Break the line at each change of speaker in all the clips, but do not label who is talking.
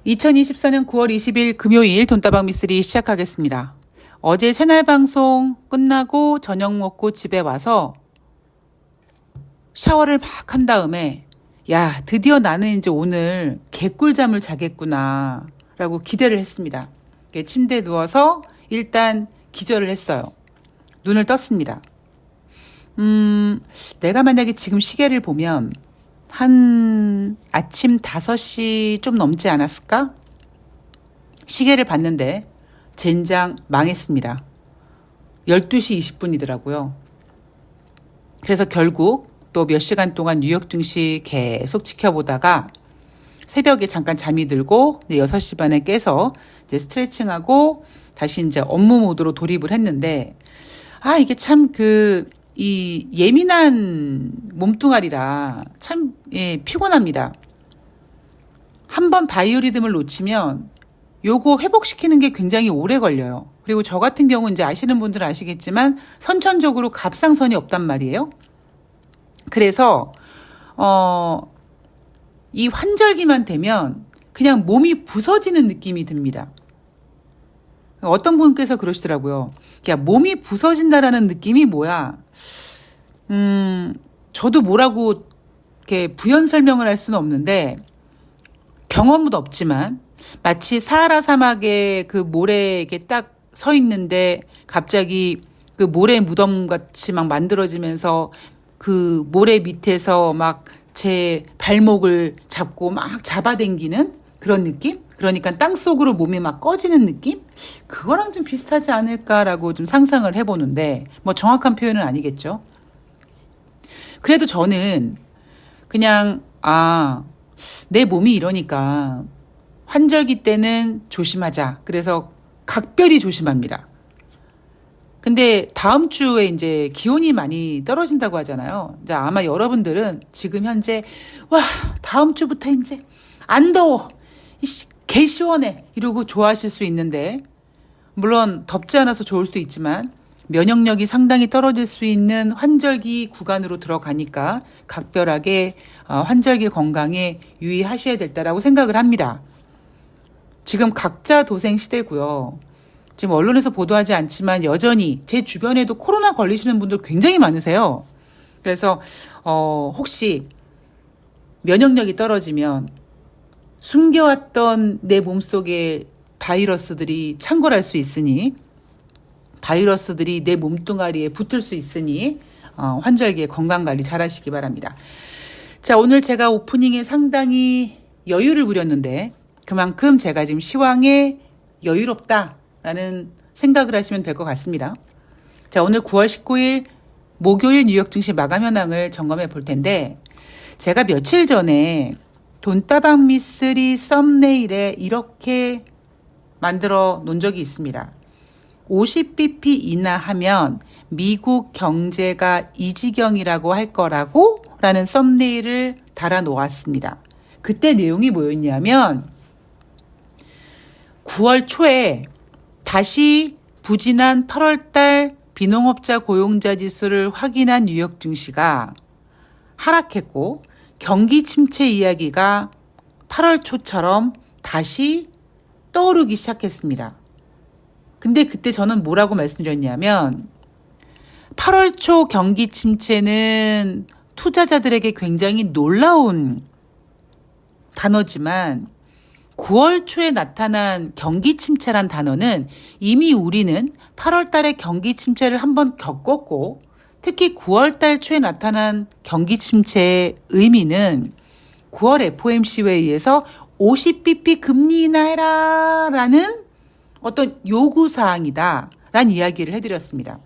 2024년 9월 20일 금요일 돈다방 미쓰리 시작하겠습니다. 어제 새날 방송 끝나고 저녁 먹고 집에 와서 샤워를 막 한 다음에 야, 드디어 나는 이제 오늘 개꿀잠을 자겠구나 라고 기대를 했습니다. 침대에 누워서 일단 기절을 했어요. 눈을 떴습니다. 내가 만약에 지금 시계를 보면 한 아침 5시 좀 넘지 않았을까? 시계를 봤는데 젠장 망했습니다. 12시 20분이더라고요. 그래서 결국 또 몇 시간 동안 뉴욕 증시 계속 지켜보다가 새벽에 잠깐 잠이 들고 6시 반에 깨서 이제 스트레칭하고 다시 이제 업무 모드로 돌입을 했는데 이게 참 이 예민한 몸뚱아리라 참 피곤합니다. 한번 바이오리듬을 놓치면 요거 회복시키는 게 굉장히 오래 걸려요. 그리고 저 같은 경우 이제 아시는 분들은 아시겠지만 선천적으로 갑상선이 없단 말이에요. 그래서 이 환절기만 되면 그냥 몸이 부서지는 느낌이 듭니다. 어떤 분께서 그러시더라고요. 야, 몸이 부서진다라는 느낌이 뭐야? 저도 뭐라고 이렇게 부연 설명을 할 수는 없는데 경험은 없지만 마치 사하라 사막에 그 모래에 이렇게 딱 서 있는데 갑자기 그 모래 무덤 같이 막 만들어지면서 그 모래 밑에서 막 제 발목을 잡고 막 잡아당기는 그런 느낌? 그러니까 땅속으로 몸이 막 꺼지는 느낌? 그거랑 좀 비슷하지 않을까라고 좀 상상을 해보는데 뭐 정확한 표현은 아니겠죠. 그래도 저는 그냥 내 몸이 이러니까 환절기 때는 조심하자. 그래서 각별히 조심합니다. 근데 다음 주에 이제 기온이 많이 떨어진다고 하잖아요. 이제 아마 여러분들은 지금 현재 다음 주부터 이제 안 더워. 개 시원해. 이러고 좋아하실 수 있는데 물론 덥지 않아서 좋을 수도 있지만 면역력이 상당히 떨어질 수 있는 환절기 구간으로 들어가니까 각별하게 환절기 건강에 유의하셔야 될다라고 생각을 합니다. 지금 각자 도생 시대고요. 지금 언론에서 보도하지 않지만 여전히 제 주변에도 코로나 걸리시는 분들 굉장히 많으세요. 그래서 혹시 면역력이 떨어지면 숨겨왔던 내 몸속에 바이러스들이 창궐할 수 있으니 바이러스들이 내 몸뚱아리에 붙을 수 있으니 환절기에 건강관리 잘 하시기 바랍니다. 자, 오늘 제가 오프닝에 상당히 여유를 부렸는데 그만큼 제가 지금 시황에 여유롭다라는 생각을 하시면 될 것 같습니다. 자, 오늘 9월 19일 목요일 뉴욕 증시 마감 현황을 점검해 볼 텐데 제가 며칠 전에 돈다방 미쓰리 썸네일에 이렇게 만들어 놓은 적이 있습니다. 50bp 인하하면 미국 경제가 이 지경이라고 할 거라고 라는 썸네일을 달아 놓았습니다. 그때 내용이 뭐였냐면 9월 초에 다시 부진한 8월달 비농업자 고용자 지수를 확인한 뉴욕 증시가 하락했고 경기 침체 이야기가 8월 초처럼 다시 떠오르기 시작했습니다. 근데 그때 저는 뭐라고 말씀드렸냐면 8월 초 경기 침체는 투자자들에게 굉장히 놀라운 단어지만 9월 초에 나타난 경기 침체란 단어는 이미 우리는 8월 달에 경기 침체를 한번 겪었고 특히 9월 달 초에 나타난 경기 침체의 의미는 9월 FOMC 회의에서 50bp 금리 인하해라 라는 어떤 요구사항이다 라는 이야기를 해드렸습니다.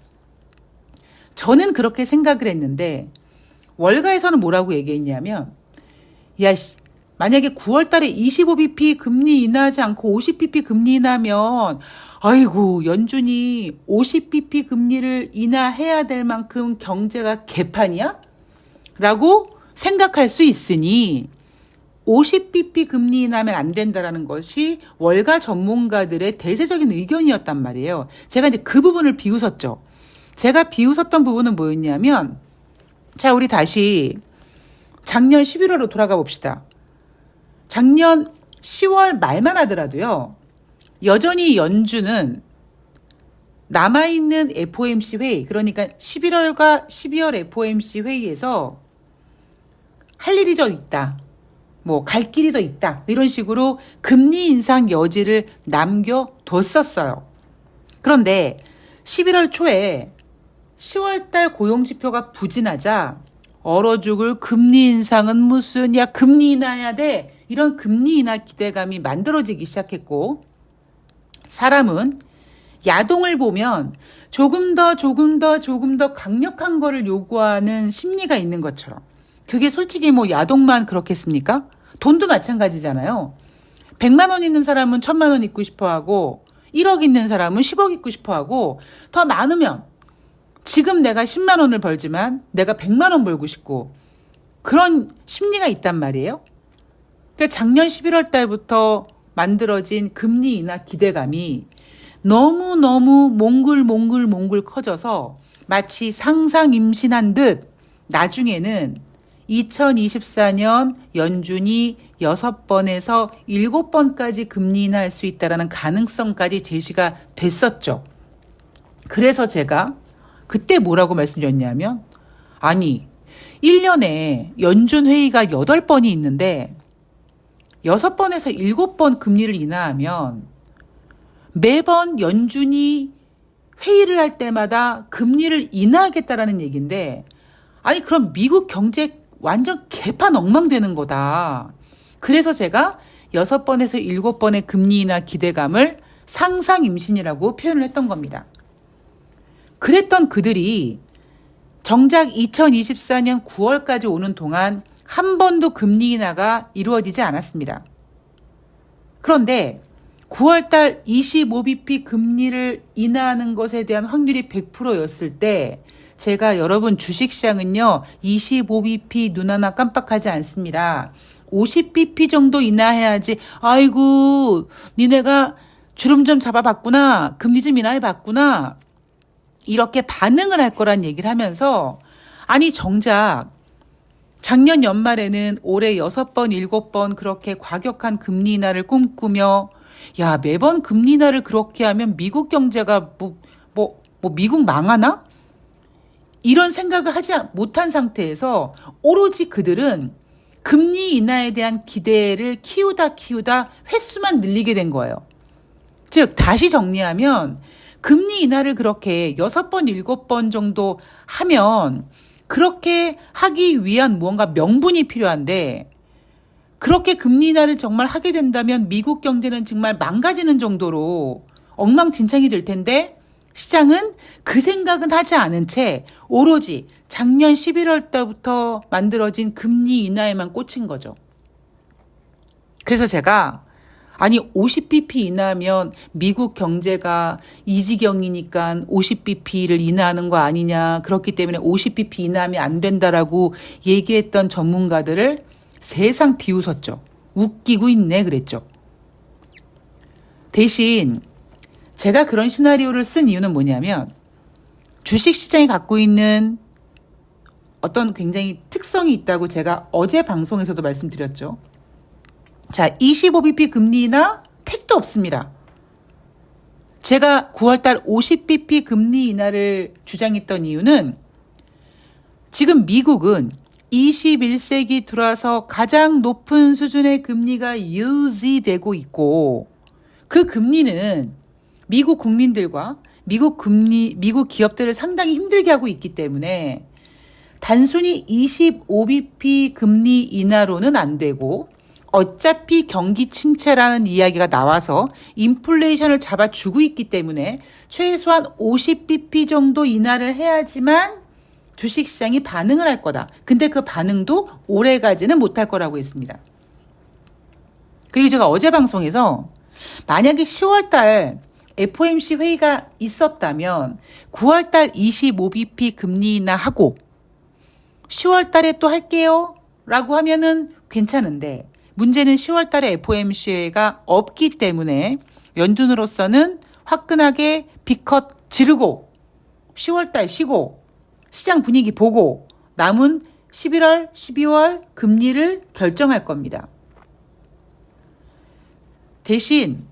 저는 그렇게 생각을 했는데 월가에서는 뭐라고 얘기했냐면 만약에 9월 달에 25bp 금리 인하하지 않고 50bp 금리 인하면 아이고 연준이 50bp 금리를 인하해야 될 만큼 경제가 개판이야? 라고 생각할 수 있으니 50bp 금리 인하하면 안 된다라는 것이 월가 전문가들의 대세적인 의견이었단 말이에요. 제가 이제 그 부분을 비웃었죠. 제가 비웃었던 부분은 뭐였냐면 자, 우리 다시 작년 11월로 돌아가 봅시다. 작년 10월 말만 하더라도요. 여전히 연준은 남아있는 FOMC 회의, 그러니까 11월과 12월 FOMC 회의에서 할 일이 더 있다. 뭐 갈 길이 더 있다. 이런 식으로 금리 인상 여지를 남겨뒀었어요. 그런데 11월 초에 10월달 고용지표가 부진하자 얼어 죽을 금리 인상은 무슨, 야 금리 인하해야 돼. 이런 금리 인하 기대감이 만들어지기 시작했고, 사람은 야동을 보면 조금 더 강력한 거를 요구하는 심리가 있는 것처럼, 그게 솔직히 뭐 야동만 그렇겠습니까? 돈도 마찬가지잖아요. 100만 원 있는 사람은 1000만 원 있고 싶어 하고, 1억 있는 사람은 10억 있고 싶어 하고, 더 많으면 지금 내가 10만 원을 벌지만 내가 100만 원 벌고 싶고, 그런 심리가 있단 말이에요. 그래서 작년 11월 달부터 만들어진 금리 인하 기대감이 너무너무 몽글몽글 커져서 마치 상상 임신한 듯 나중에는 2024년 연준이 6번에서 7번까지 금리 인하할 수 있다는 가능성까지 제시가 됐었죠. 그래서 제가 그때 뭐라고 말씀드렸냐면, 아니 1년에 연준 회의가 8번이 있는데 6번에서 7번 금리를 인하하면 매번 연준이 회의를 할 때마다 금리를 인하하겠다라는 얘기인데, 아니 그럼 미국 경제 완전 개판 엉망되는 거다. 그래서 제가 6번에서 7번의 금리 인하 기대감을 상상 임신이라고 표현을 했던 겁니다. 그랬던 그들이 정작 2024년 9월까지 오는 동안 한 번도 금리 인하가 이루어지지 않았습니다. 그런데 9월달 25bp 금리를 인하하는 것에 대한 확률이 100%였을 때 제가 여러분 주식시장은요 25bp 눈 하나 깜빡하지 않습니다. 50bp 정도 인하해야지, 아이고 니네가 주름 좀 잡아봤구나, 금리 좀 인하해봤구나, 이렇게 반응을 할 거란 얘기를 하면서, 아니 정작 작년 연말에는 올해 6번, 7번 그렇게 과격한 금리 인하를 꿈꾸며, 야 매번 금리 인하를 그렇게 하면 미국 경제가 미국 망하나? 이런 생각을 하지 못한 상태에서 오로지 그들은 금리 인하에 대한 기대를 키우다 횟수만 늘리게 된 거예요. 즉 다시 정리하면 금리 인하를 그렇게 6번, 7번 정도 하면 그렇게 하기 위한 무언가 명분이 필요한데, 그렇게 금리 인하를 정말 하게 된다면 미국 경제는 정말 망가지는 정도로 엉망진창이 될 텐데, 시장은 그 생각은 하지 않은 채 오로지 작년 11월 달부터 만들어진 금리 인하에만 꽂힌 거죠. 그래서 제가 아니 50bp 인하면 미국 경제가 이 지경이니까 50bp를 인하하는 거 아니냐, 그렇기 때문에 50bp 인하하면 안 된다라고 얘기했던 전문가들을 세상 비웃었죠. 웃기고 있네 그랬죠. 대신 제가 그런 시나리오를 쓴 이유는 뭐냐면, 주식시장이 갖고 있는 어떤 굉장히 특성이 있다고 제가 어제 방송에서도 말씀드렸죠. 자, 25bp 금리 인하 택도 없습니다. 제가 9월달 50bp 금리 인하를 주장했던 이유는, 지금 미국은 21세기 들어와서 가장 높은 수준의 금리가 유지되고 있고, 그 금리는 미국 국민들과 미국 기업들을 상당히 힘들게 하고 있기 때문에 단순히 25bp 금리 인하로는 안 되고, 어차피 경기 침체라는 이야기가 나와서 인플레이션을 잡아주고 있기 때문에 최소한 50bp 정도 인하를 해야지만 주식시장이 반응을 할 거다. 근데 그 반응도 오래가지는 못할 거라고 했습니다. 그리고 제가 어제 방송에서 만약에 10월달 FOMC 회의가 있었다면 9월달 25bp 금리 인하하고 10월달에 또 할게요 라고 하면은 괜찮은데, 문제는 10월달에 FOMC 회의가 없기 때문에 연준으로서는 화끈하게 B컷 지르고 10월달 쉬고 시장 분위기 보고 남은 11월, 12월 금리를 결정할 겁니다. 대신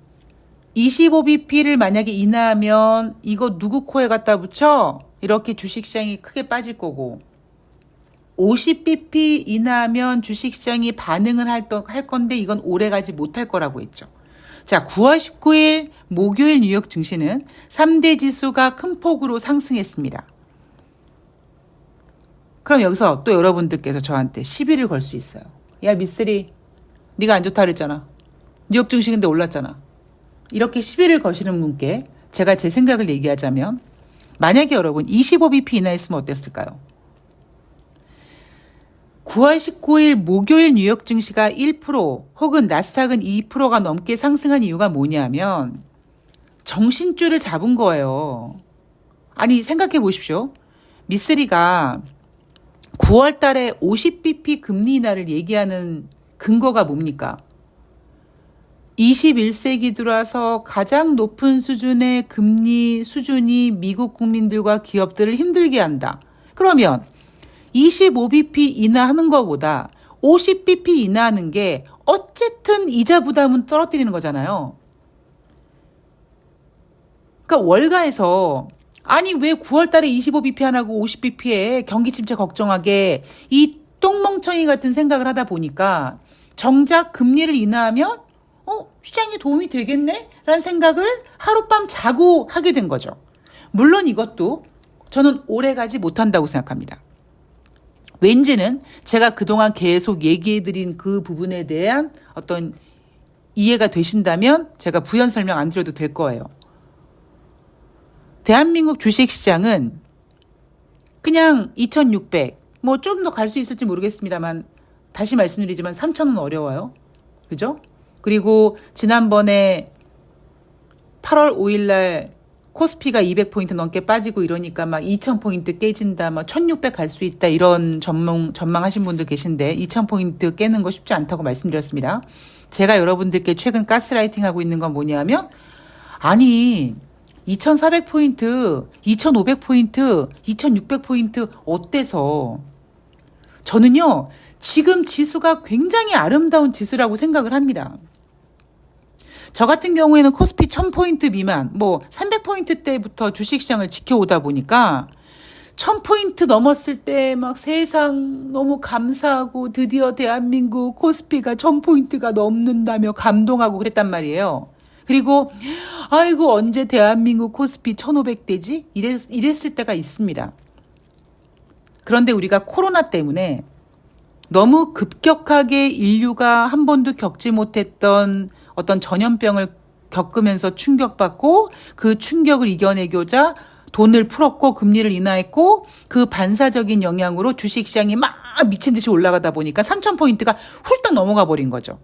25bp를 만약에 인하하면 이거 누구 코에 갖다 붙여? 이렇게 주식시장이 크게 빠질 거고 50bp 인하하면 주식시장이 반응을 할 건데 이건 오래가지 못할 거라고 했죠. 자, 9월 19일 목요일 뉴욕 증시는 3대 지수가 큰 폭으로 상승했습니다. 그럼 여기서 또 여러분들께서 저한테 시비를 걸 수 있어요. 야, 미쓰리, 네가 안 좋다 그랬잖아. 뉴욕 증시 근데 올랐잖아. 이렇게 시비를 거시는 분께 제가 제 생각을 얘기하자면 만약에 여러분 25bp 인하했으면 어땠을까요? 9월 19일 목요일 뉴욕 증시가 1% 혹은 나스닥은 2%가 넘게 상승한 이유가 뭐냐면 정신줄을 잡은 거예요. 아니 생각해 보십시오. 미쓰리가 9월 달에 50bp 금리 인하를 얘기하는 근거가 뭡니까? 21세기 들어와서 가장 높은 수준의 금리 수준이 미국 국민들과 기업들을 힘들게 한다. 그러면 25bp 인하하는 것보다 50bp 인하하는 게 어쨌든 이자 부담은 떨어뜨리는 거잖아요. 그러니까 월가에서 아니 왜 9월 달에 25bp 안 하고 50bp에 경기 침체 걱정하게 이 똥멍청이 같은 생각을 하다 보니까 정작 금리를 인하하면 시장에 도움이 되겠네? 라는 생각을 하룻밤 자고 하게 된 거죠. 물론 이것도 저는 오래가지 못한다고 생각합니다. 왠지는 제가 그동안 계속 얘기해드린 그 부분에 대한 어떤 이해가 되신다면 제가 부연 설명 안 드려도 될 거예요. 대한민국 주식시장은 그냥 2,600, 뭐 좀 더 갈 수 있을지 모르겠습니다만 다시 말씀드리지만 3,000은 어려워요. 그죠? 그리고 지난번에 8월 5일 날 코스피가 200포인트 넘게 빠지고 이러니까 막 2,000포인트 깨진다, 막 1,600 갈 수 있다 이런 전망하신 분들 계신데 2,000포인트 깨는 거 쉽지 않다고 말씀드렸습니다. 제가 여러분들께 최근 가스라이팅 하고 있는 건 뭐냐면 아니 2,400포인트, 2,500포인트, 2,600포인트 어때서 저는요 지금 지수가 굉장히 아름다운 지수라고 생각을 합니다. 저 같은 경우에는 코스피 1,000포인트 미만, 뭐 300포인트 때부터 주식시장을 지켜오다 보니까 1,000포인트 넘었을 때 막 세상 너무 감사하고 드디어 대한민국 코스피가 1,000포인트가 넘는다며 감동하고 그랬단 말이에요. 그리고 아이고 언제 대한민국 코스피 1,500대지? 이랬을 때가 있습니다. 그런데 우리가 코로나 때문에 너무 급격하게 인류가 한 번도 겪지 못했던 어떤 전염병을 겪으면서 충격받고 그 충격을 이겨내고자 돈을 풀었고 금리를 인하했고 그 반사적인 영향으로 주식시장이 막 미친 듯이 올라가다 보니까 3,000포인트가 훌떡 넘어가 버린 거죠.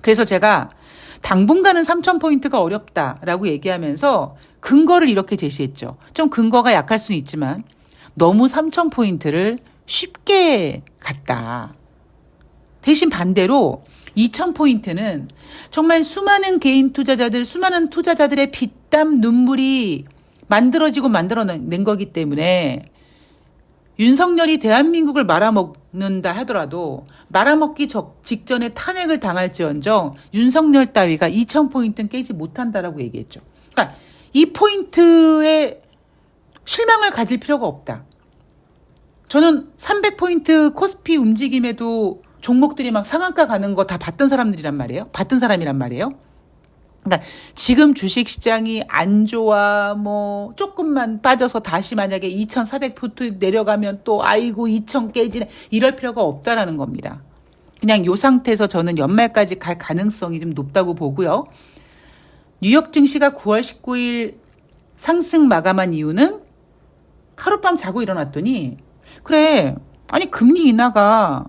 그래서 제가 당분간은 3,000포인트가 어렵다라고 얘기하면서 근거를 이렇게 제시했죠. 좀 근거가 약할 수는 있지만 너무 3,000포인트를 쉽게 갔다. 대신 반대로 2,000포인트는 정말 수많은 개인 투자자들, 수많은 투자자들의 피땀 눈물이 만들어낸 거기 때문에 윤석열이 대한민국을 말아먹는다 하더라도 말아먹기 직전에 탄핵을 당할지언정 윤석열 따위가 2,000포인트는 깨지 못한다라고 얘기했죠. 그러니까 이 포인트에 실망을 가질 필요가 없다. 저는 300포인트 코스피 움직임에도 종목들이 막 상한가 가는 거 다 봤던 사람이란 말이에요. 그러니까 지금 주식시장이 안 좋아, 뭐 조금만 빠져서 다시 만약에 2,400포인트 내려가면 또 아이고 2,000 깨지네 이럴 필요가 없다라는 겁니다. 그냥 이 상태에서 저는 연말까지 갈 가능성이 좀 높다고 보고요. 뉴욕 증시가 9월 19일 상승 마감한 이유는 하룻밤 자고 일어났더니 그래, 아니 금리 인하가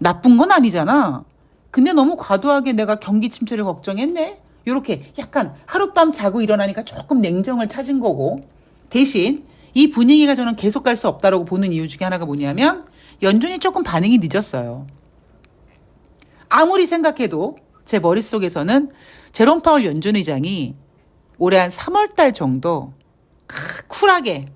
나쁜 건 아니잖아. 근데 너무 과도하게 내가 경기 침체를 걱정했네. 이렇게 약간 하룻밤 자고 일어나니까 조금 냉정을 찾은 거고 대신 이 분위기가 저는 계속 갈 수 없다고 보는 이유 중에 하나가 뭐냐면 연준이 조금 반응이 늦었어요. 아무리 생각해도 제 머릿속에서는 제롬 파월 연준 의장이 올해 한 3월 달 정도 쿨하게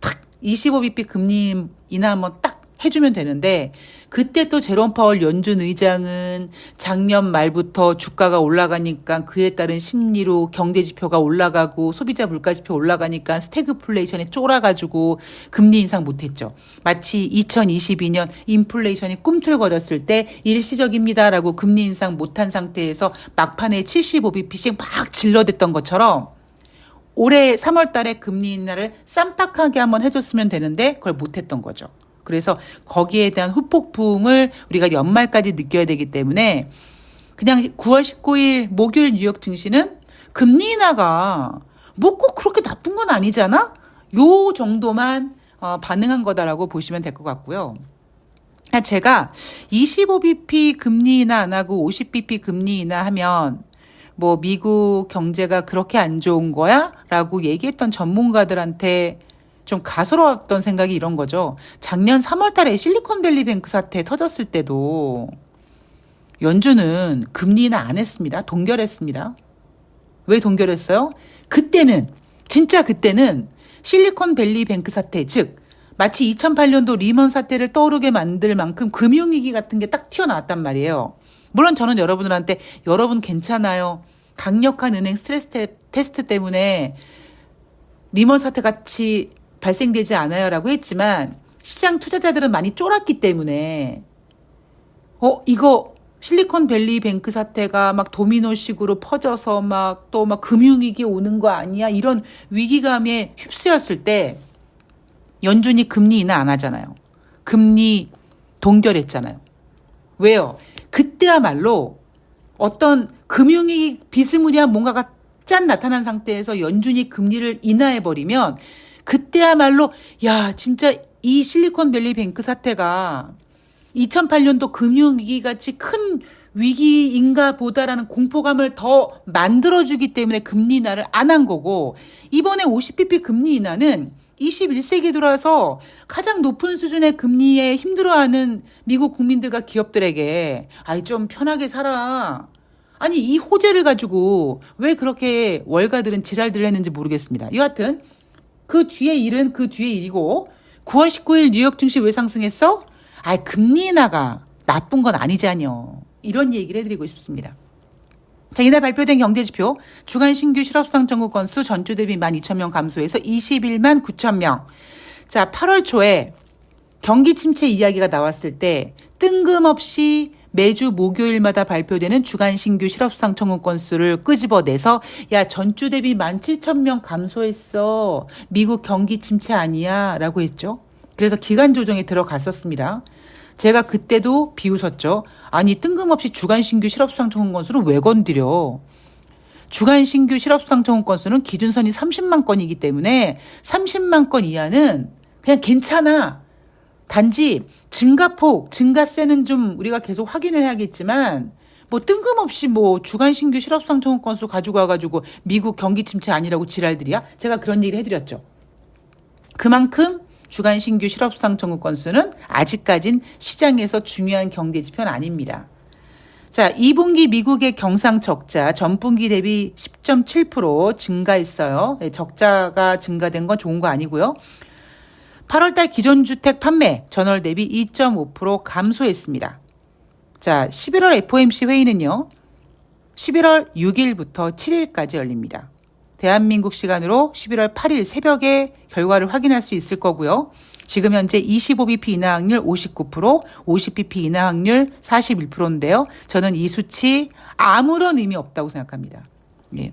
탁 25bp 금리 인하 한번 딱 해주면 되는데 그때 또 제롬 파월 연준 의장은 작년 말부터 주가가 올라가니까 그에 따른 심리로 경제 지표가 올라가고 소비자 물가 지표 올라가니까 스태그플레이션에 쫄아가지고 금리 인상 못했죠. 마치 2022년 인플레이션이 꿈틀거렸을 때 일시적입니다라고 금리 인상 못한 상태에서 막판에 75bp씩 막 질러댔던 것처럼 올해 3월 달에 금리 인하를 쌈박하게 한번 해줬으면 되는데 그걸 못했던 거죠. 그래서 거기에 대한 후폭풍을 우리가 연말까지 느껴야 되기 때문에 그냥 9월 19일 목요일 뉴욕 증시는 금리 인하가 뭐 꼭 그렇게 나쁜 건 아니잖아? 요 정도만 반응한 거다라고 보시면 될 것 같고요. 제가 25bp 금리 인하 안 하고 50bp 금리 인하 하면 뭐 미국 경제가 그렇게 안 좋은 거야? 라고 얘기했던 전문가들한테 좀 가소로웠던 생각이 이런 거죠. 작년 3월 달에 실리콘밸리 뱅크 사태 터졌을 때도 연준은 금리 인하 안 했습니다. 동결했습니다. 왜 동결했어요? 그때는 진짜 그때는 실리콘밸리 뱅크 사태, 즉 마치 2008년도 리먼 사태를 떠오르게 만들 만큼 금융위기 같은 게 딱 튀어나왔단 말이에요. 물론 저는 여러분들한테 여러분 괜찮아요. 강력한 은행 스트레스 테스트 때문에 리먼 사태 같이 발생되지 않아요 라고 했지만 시장 투자자들은 많이 쫄았기 때문에 이거 실리콘밸리 뱅크 사태가 막 도미노식으로 퍼져서 막 또 막 금융위기 오는 거 아니야 이런 위기감에 휩쓰였을 때 연준이 금리 인하 안 하잖아요. 금리 동결했잖아요. 왜요? 그때야말로 어떤 금융위기 비스무리한 뭔가가 짠 나타난 상태에서 연준이 금리를 인하해버리면 그때야말로 야 진짜 이 실리콘밸리 뱅크 사태가 2008년도 금융위기 같이 큰 위기인가 보다라는 공포감을 더 만들어주기 때문에 금리 인하를 안 한 거고 이번에 50bp 금리 인하는 21세기 들어와서 가장 높은 수준의 금리에 힘들어하는 미국 국민들과 기업들에게 좀 편하게 살아. 아니 이 호재를 가지고 왜 그렇게 월가들은 지랄들을 했는지 모르겠습니다. 여하튼 그 뒤에 일은 그 뒤에 일이고 9월 19일 뉴욕 증시 왜 상승했어? 금리 인하가 나쁜 건 아니잖여. 이런 얘기를 해드리고 싶습니다. 자, 이날 발표된 경제지표 주간 신규 실업상 청구 건수 전주 대비 12,000명 감소해서 21만 9,000명. 자, 8월 초에 경기 침체 이야기가 나왔을 때 뜬금없이 매주 목요일마다 발표되는 주간 신규 실업상 청구 건수를 끄집어내서 야 전주 대비 17,000명 감소했어. 미국 경기 침체 아니야 라고 했죠. 그래서 기간 조정에 들어갔었습니다. 제가 그때도 비웃었죠. 아니 뜬금없이 주간 신규 실업상 청구 건수를 왜 건드려. 주간 신규 실업상 청구 건수는 기준선이 30만 건이기 때문에 30만 건 이하는 그냥 괜찮아. 단지 증가폭, 증가세는 좀 우리가 계속 확인을 해야겠지만 뭐 뜬금없이 뭐 주간 신규 실업상 청구 건수 가지고 와가지고 미국 경기 침체 아니라고 지랄들이야? 제가 그런 얘기를 해드렸죠. 그만큼 주간 신규 실업상 청구 건수는 아직까진 시장에서 중요한 경제 지표는 아닙니다. 자, 2분기 미국의 경상 적자 전분기 대비 10.7% 증가했어요. 적자가 증가된 건 좋은 거 아니고요. 8월달 기존주택 판매 전월 대비 2.5% 감소했습니다. 자, 11월 FOMC 회의는요. 11월 6일부터 7일까지 열립니다. 대한민국 시간으로 11월 8일 새벽에 결과를 확인할 수 있을 거고요. 지금 현재 25bp 인하 확률 59%, 50bp 인하 확률 41%인데요. 저는 이 수치 아무런 의미 없다고 생각합니다. 예.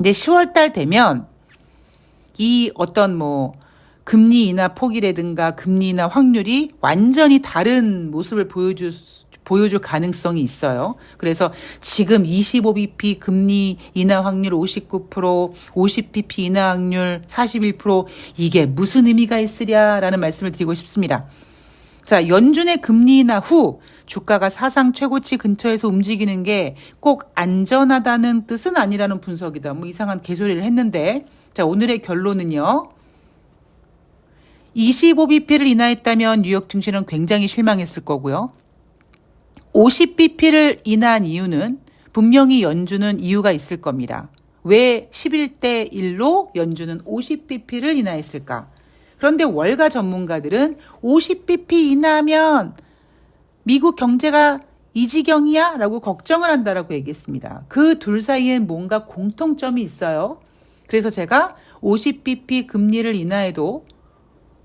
이제 10월 달 되면 이 어떤 금리 인하 폭이라든가 금리 인하 확률이 완전히 다른 모습을 보여줄 가능성이 있어요. 그래서 지금 25bp 금리 인하 확률 59%, 50bp 인하 확률 41% 이게 무슨 의미가 있으랴라는 말씀을 드리고 싶습니다. 자, 연준의 금리 인하 후 주가가 사상 최고치 근처에서 움직이는 게 꼭 안전하다는 뜻은 아니라는 분석이다. 이상한 개소리를 했는데 자, 오늘의 결론은요. 25bp를 인하했다면 뉴욕 증시는 굉장히 실망했을 거고요. 50bp를 인하한 이유는 분명히 연준은 이유가 있을 겁니다. 왜 11대 1로 연준은 50bp를 인하했을까? 그런데 월가 전문가들은 50bp 인하하면 미국 경제가 이 지경이야? 라고 걱정을 한다라고 얘기했습니다. 그 둘 사이엔 뭔가 공통점이 있어요. 그래서 제가 50bp 금리를 인하해도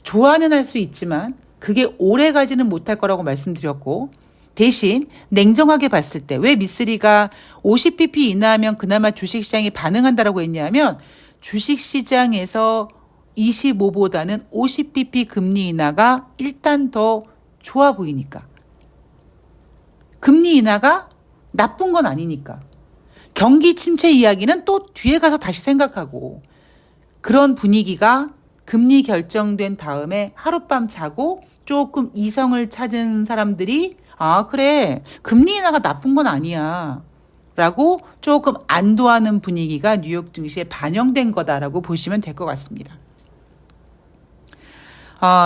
좋아는 할 수 있지만 그게 오래 가지는 못할 거라고 말씀드렸고, 대신 냉정하게 봤을 때 왜 미쓰리가 50bp 인하하면 그나마 주식시장이 반응한다라고 했냐면, 주식시장에서 25보다는 50bp 금리 인하가 일단 더 좋아 보이니까. 금리 인하가 나쁜 건 아니니까. 경기 침체 이야기는 또 뒤에 가서 다시 생각하고, 그런 분위기가 금리 결정된 다음에 하룻밤 자고 조금 이성을 찾은 사람들이 아, 그래, 금리 인하가 나쁜 건 아니야 라고 조금 안도하는 분위기가 뉴욕 증시에 반영된 거다라고 보시면 될 것 같습니다.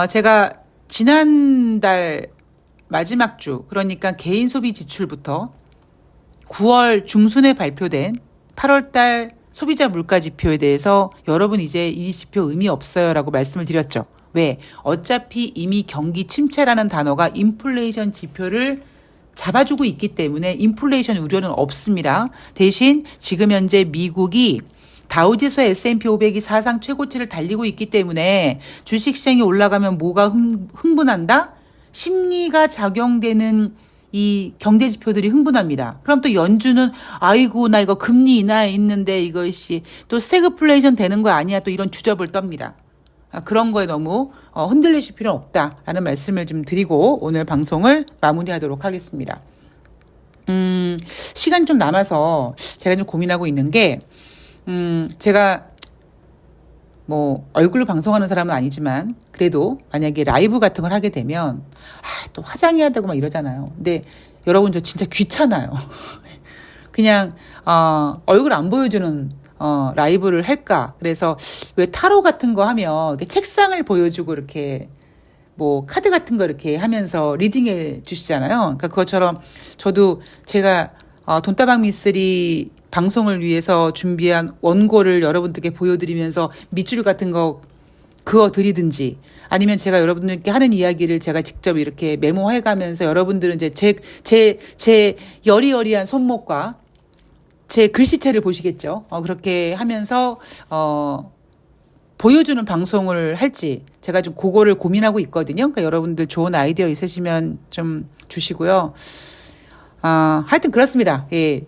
제가 지난달 마지막 주, 그러니까 개인 소비 지출부터 9월 중순에 발표된 8월달 소비자 물가 지표에 대해서 여러분 이제 이 지표 의미 없어요 라고 말씀을 드렸죠. 왜? 어차피 이미 경기 침체라는 단어가 인플레이션 지표를 잡아주고 있기 때문에 인플레이션 우려는 없습니다. 대신 지금 현재 미국이 다우지수 S&P 500이 사상 최고치를 달리고 있기 때문에 주식시장이 올라가면 뭐가 흥분한다? 심리가 작용되는 이 경제지표들이 흥분합니다. 그럼 또 연준은 아이고 나 이거 금리 인하에 있는데 이것이 또 스태그플레이션 되는 거 아니야, 또 이런 주접을 떱니다. 그런 거에 너무 흔들리실 필요는 없다라는 말씀을 좀 드리고 오늘 방송을 마무리하도록 하겠습니다. 시간이 좀 남아서 제가 좀 고민하고 있는 게, 제가 뭐 얼굴로 방송하는 사람은 아니지만 그래도 만약에 라이브 같은 걸 하게 되면 또 화장해야 되고 막 이러잖아요. 근데 여러분 저 진짜 귀찮아요. 그냥 얼굴 안 보여주는 라이브를 할까? 그래서 왜 타로 같은 거 하면 이렇게 책상을 보여주고 이렇게 뭐 카드 같은 거 이렇게 하면서 리딩해 주시잖아요. 그러니까 그것처럼 저도 제가 돈다방 미쓰리 방송을 위해서 준비한 원고를 여러분들께 보여드리면서 밑줄 같은 거 그어드리든지, 아니면 제가 여러분들께 하는 이야기를 제가 직접 이렇게 메모해가면서 여러분들은 이제 제 여리여리한 손목과 제 글씨체를 보시겠죠. 그렇게 하면서 보여주는 방송을 할지 제가 좀 그거를 고민하고 있거든요. 그러니까 여러분들 좋은 아이디어 있으시면 좀 주시고요. 하여튼 그렇습니다. 예.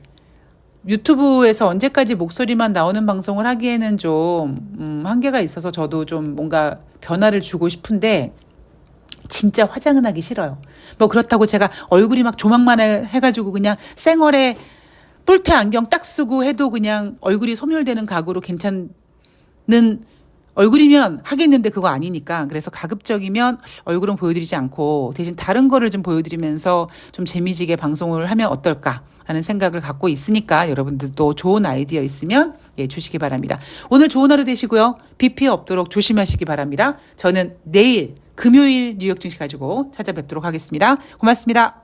유튜브에서 언제까지 목소리만 나오는 방송을 하기에는 좀 한계가 있어서 저도 좀 뭔가 변화를 주고 싶은데 진짜 화장은 하기 싫어요. 뭐 그렇다고 제가 얼굴이 막 조망만 해가지고 그냥 쌩얼에 뿔테 안경 딱 쓰고 해도 그냥 얼굴이 소멸되는 각오로 괜찮는 얼굴이면 하겠는데 그거 아니니까, 그래서 가급적이면 얼굴은 보여드리지 않고 대신 다른 거를 좀 보여드리면서 좀 재미지게 방송을 하면 어떨까라는 생각을 갖고 있으니까 여러분들도 좋은 아이디어 있으면 주시기 바랍니다. 오늘 좋은 하루 되시고요. 비 피해 없도록 조심하시기 바랍니다. 저는 내일 금요일 뉴욕 증시 가지고 찾아뵙도록 하겠습니다. 고맙습니다.